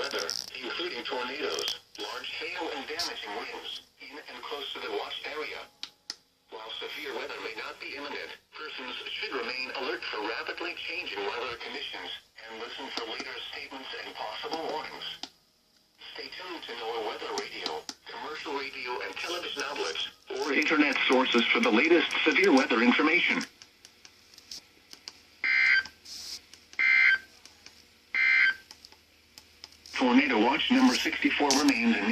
weather, including tornadoes, large hail and damaging winds, in and close to the watch area. While severe weather may not be imminent, persons should remain alert for rapidly changing weather conditions and listen for later statements and possible warnings. Stay tuned to NOAA weather radio, commercial radio and television outlets, or internet sources for the latest severe weather information. Tornado watch number 64 remains in